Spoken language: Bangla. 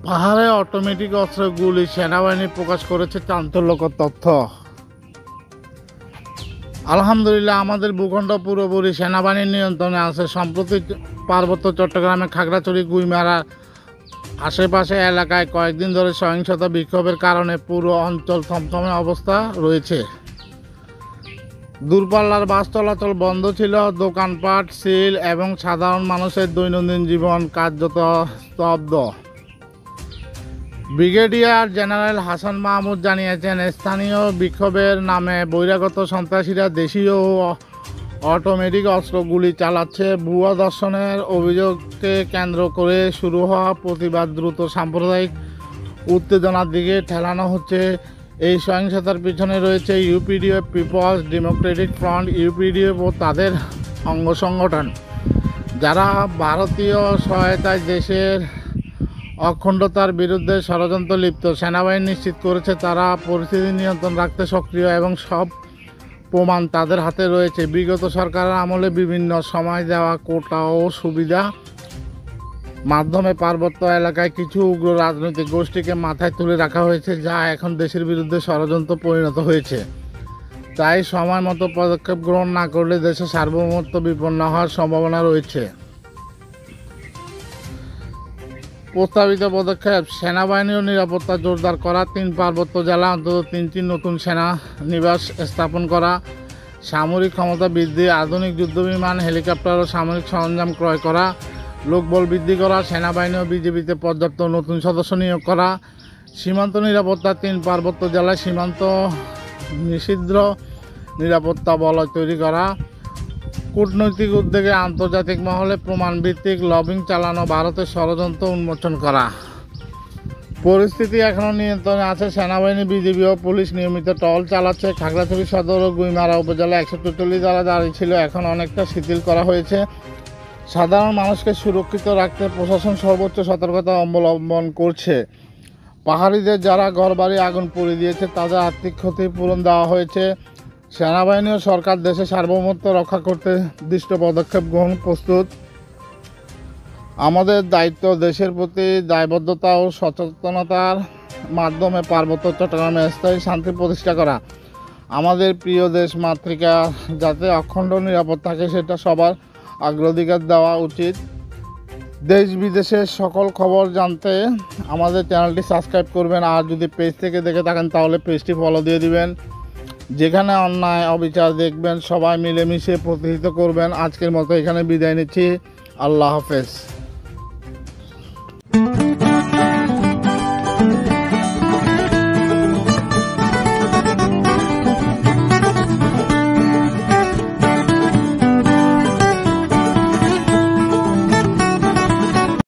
পাহাড়ে অটোমেটিক অস্ত্র গুলি, সেনাবাহিনী প্রকাশ করেছে চাঞ্চল্যকর তথ্য। আলহামদুলিল্লাহ, আমাদের ভূখণ্ড পুরোপুরি সেনাবাহিনীর নিয়ন্ত্রণে আছে। সম্প্রতি পার্বত্য চট্টগ্রামে খাগড়াছড়ি, গুইমারা আশেপাশে এলাকায় কয়েকদিন ধরে সহিংসতা বিক্ষোভের কারণে পুরো অঞ্চল থমথমে অবস্থা রয়েছে। দূরপাল্লার বাস চলাচল বন্ধ ছিল, দোকানপাট সিল এবং সাধারণ মানুষের দৈনন্দিন জীবন কার্যত স্তব্ধ। ব্রিগেডিয়ার জেনারেল হাসান মাহমুদ জানিয়েছেন, স্থানীয় বিক্ষোভের নামে বহিরাগত সন্ত্রাসীরা দেশীয় ও অটোমেটিক অস্ত্রগুলি চালাচ্ছে। ভুয়া দর্শনের অভিযোগকে কেন্দ্র করে শুরু হওয়া প্রতিবাদ দ্রুত সাম্প্রদায়িক উত্তেজনার দিকে ঠেলানো হচ্ছে। এই সহিংসতার পিছনে রয়েছে UPDF, People's Democratic Front, UPDF ও তাদের অঙ্গ সংগঠন, যারা ভারতীয় সহায়তায় দেশের অখণ্ডতার বিরুদ্ধে ষড়যন্ত্র লিপ্ত। সেনাবাহিনী নিশ্চিত করেছে তারা পরিস্থিতি নিয়ন্ত্রণ রাখতে সক্রিয় এবং সব প্রমাণ তাদের হাতে রয়েছে। বিগত সরকারের আমলে বিভিন্ন সময় দেওয়া কোটা ও সুবিধা মাধ্যমে পার্বত্য এলাকায় কিছু উগ্র রাজনৈতিক গোষ্ঠীকে মাথায় তুলে রাখা হয়েছে, যা এখন দেশের বিরুদ্ধে ষড়যন্ত্র পরিণত হয়েছে। তাই সময় মতো পদক্ষেপ গ্রহণ না করলে দেশের সার্বভৌমত্ব বিপন্ন হওয়ার সম্ভাবনা রয়েছে। প্রস্তাবিত পদক্ষেপ: সেনাবাহিনী ও নিরাপত্তা জোরদার করা, 3 পার্বত্য জেলা অন্তত 3টি নতুন সেনা নিবাস স্থাপন করা, সামরিক ক্ষমতা বৃদ্ধি, আধুনিক যুদ্ধবিমান, হেলিকপ্টার ও সামরিক সরঞ্জাম ক্রয় করা, লোকবল বৃদ্ধি করা, সেনাবাহিনী ও বিজিবিতে পর্যাপ্ত নতুন সদস্য নিয়োগ করা, সীমান্ত নিরাপত্তা, 3 পার্বত্য জেলায় সীমান্ত নিষিদ্ধ নিরাপত্তা বলয় তৈরি করা, কূটনৈতিক উদ্যোগে আন্তর্জাতিক মহলে প্রমাণভিত্তিক লবিং চালানো, ভারতের ষড়যন্ত্র উন্মোচন করা। পরিস্থিতি এখনও নিয়ন্ত্রণে আছে। সেনাবাহিনী, বিজিবি ও পুলিশ নিয়মিত টহল চালাচ্ছে। খাগড়াছড়ি সদর ও গুইমারা উপজেলা 144 ধারা জারি ছিল, এখন অনেকটা শিথিল করা হয়েছে। সাধারণ মানুষকে সুরক্ষিত রাখতে প্রশাসন সর্বোচ্চ সতর্কতা অবলম্বন করছে। পাহাড়িদের যারা ঘরবাড়ি আগুন পুড়িয়ে দিয়েছে তাদের আর্থিক ক্ষতিপূরণ দেওয়া হয়েছে। সেনাবাহিনী ও সরকার দেশের সার্বভৌমত্ব রক্ষা করতে দৃষ্ট পদক্ষেপ গ্রহণ প্রস্তুত। আমাদের দায়িত্ব দেশের প্রতি দায়বদ্ধতা ও সচেতনতার মাধ্যমে পার্বত্য চট্টগ্রামে স্থায়ী শান্তি প্রতিষ্ঠা করা। আমাদের প্রিয় দেশ মাতৃকা যাতে অখণ্ড নিরাপদ থাকে সেটা সবার অগ্রাধিকার দেওয়া উচিত। দেশ বিদেশের সকল খবর জানতে আমাদের চ্যানেলটি সাবস্ক্রাইব করবেন, আর যদি পেজ থেকে দেখে থাকেন তাহলে পেজটি ফলো দিয়ে দিবেন। যেখানে অন্যায় অবিচার দেখবেন সবাই মিলেমিশে প্রতিহত করবেন। আজকের মতো এখানে বিদায় নিচ্ছি। আল্লাহ হাফেজ।